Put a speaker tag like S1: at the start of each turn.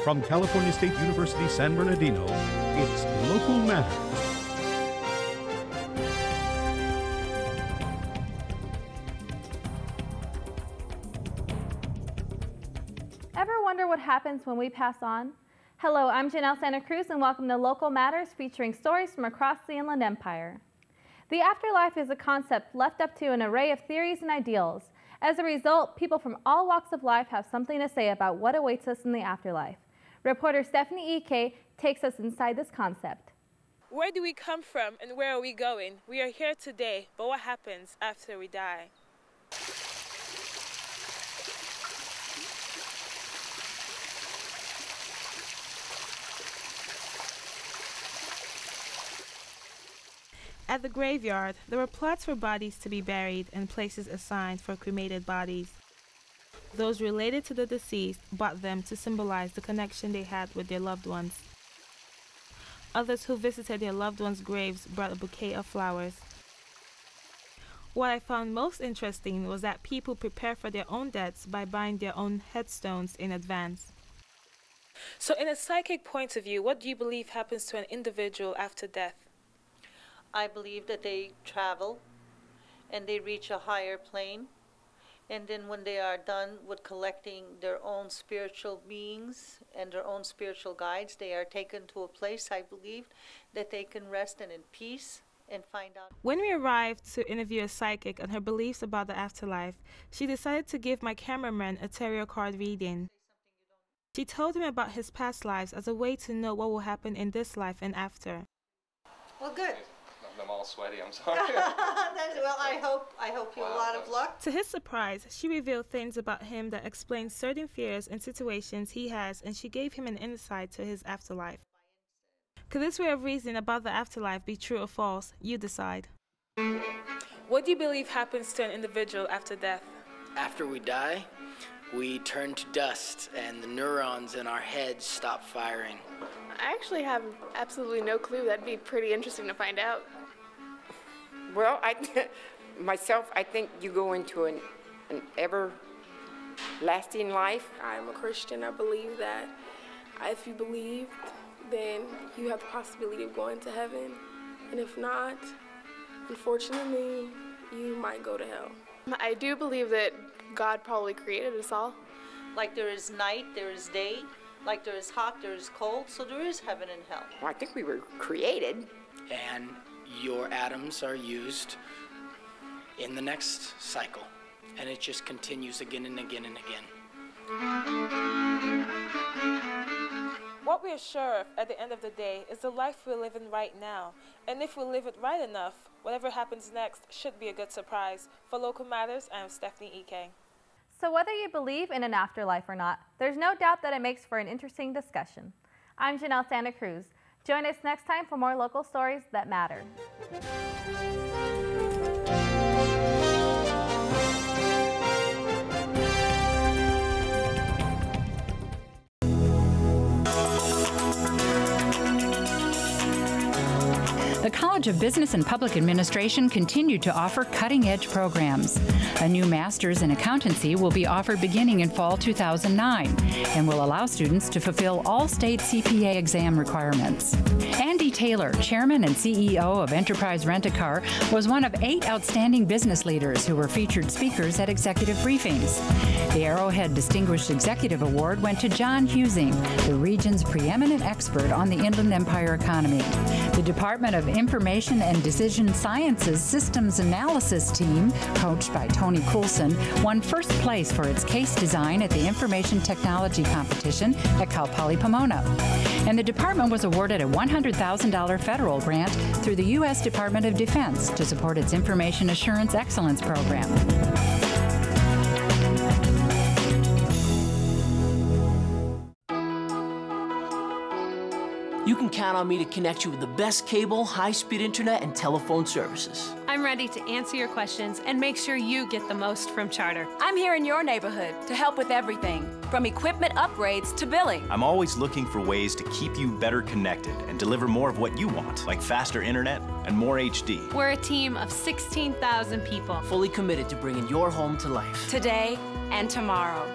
S1: From California State University, San Bernardino, it's Local Matters.
S2: Ever wonder what happens when we pass on? Hello, I'm Janel SantaCruz, and welcome to Local Matters, featuring stories from across the Inland Empire. The afterlife is a concept left up to an array of theories and ideals. As a result, people from all walks of life have something to say about what awaits us in the afterlife. Reporter Stephanie E.K. takes us inside this concept.
S3: Where do we come from and where are we going? We are here today, but what happens after we die? At the graveyard, there were plots for bodies to be buried and places assigned for cremated bodies. Those related to the deceased bought them to symbolize the connection they had with their loved ones. Others who visited their loved ones' graves brought a bouquet of flowers. What I found most interesting was that people prepare for their own deaths by buying their own headstones in advance. So in a psychic point of view, what do you believe happens to an individual after death?
S4: I believe that they travel and they reach a higher plane, and then when they are done with collecting their own spiritual beings and their own spiritual guides, they are taken to a place, I believe, that they can rest in peace and find out.
S3: When we arrived to interview a psychic on her beliefs about the afterlife, she decided to give my cameraman a tarot card reading. She told him about his past lives as a way to know what will happen in this life and after.
S4: Well, good.
S5: I'm all sweaty, I'm sorry.
S4: Well, I hope you a lot of luck.
S3: To his surprise, she revealed things about him that explained certain fears and situations he has, and she gave him an insight to his afterlife. Could this way of reasoning about the afterlife be true or false? You decide. What do you believe happens to an individual after death?
S6: After we die, we turn to dust and the neurons in our heads stop firing.
S7: I actually have absolutely no clue. That'd be pretty interesting to find out.
S8: Well, I think you go into an everlasting life.
S7: I'm a Christian. I believe that if you believe, then you have the possibility of going to heaven. And if not, unfortunately, you might go to hell. I do believe that God probably created us all.
S4: Like there is night, there is day. Like there is hot, there is cold, so there is heaven and hell.
S8: Well, I think we were created.
S6: And your atoms are used in the next cycle. And it just continues again and again and again.
S3: What we are sure of at the end of the day is the life we're living right now. And if we live it right enough, whatever happens next should be a good surprise. For Local Matters, I'm Stephanie E.K.
S2: So whether you believe in an afterlife or not, there's no doubt that it makes for an interesting discussion. I'm Janel SantaCruz. Join us next time for more local stories that matter.
S9: The College of Business and Public Administration continued to offer cutting-edge programs. A new master's in accountancy will be offered beginning in fall 2009 and will allow students to fulfill all state CPA exam requirements. Andy Taylor, chairman and CEO of Enterprise Rent-A-Car, was one of 8 outstanding business leaders who were featured speakers at executive briefings. The Arrowhead Distinguished Executive Award went to John Husing, the region's preeminent expert on the Inland Empire economy. The Department of Information and Decision Sciences Systems Analysis team, coached by Tony Coulson, won first place for its case design at the Information Technology Competition at Cal Poly Pomona. And the department was awarded a $100,000 federal grant through the U.S. Department of Defense to support its Information Assurance Excellence Program.
S10: You can count on me to connect you with the best cable, high-speed internet, and telephone services.
S11: I'm ready to answer your questions and make sure you get the most from Charter.
S12: I'm here in your neighborhood to help with everything, from equipment upgrades to billing.
S13: I'm always looking for ways to keep you better connected and deliver more of what you want, like faster internet and more HD.
S11: We're a team of 16,000 people.
S10: Fully committed to bringing your home to life.
S12: Today and tomorrow.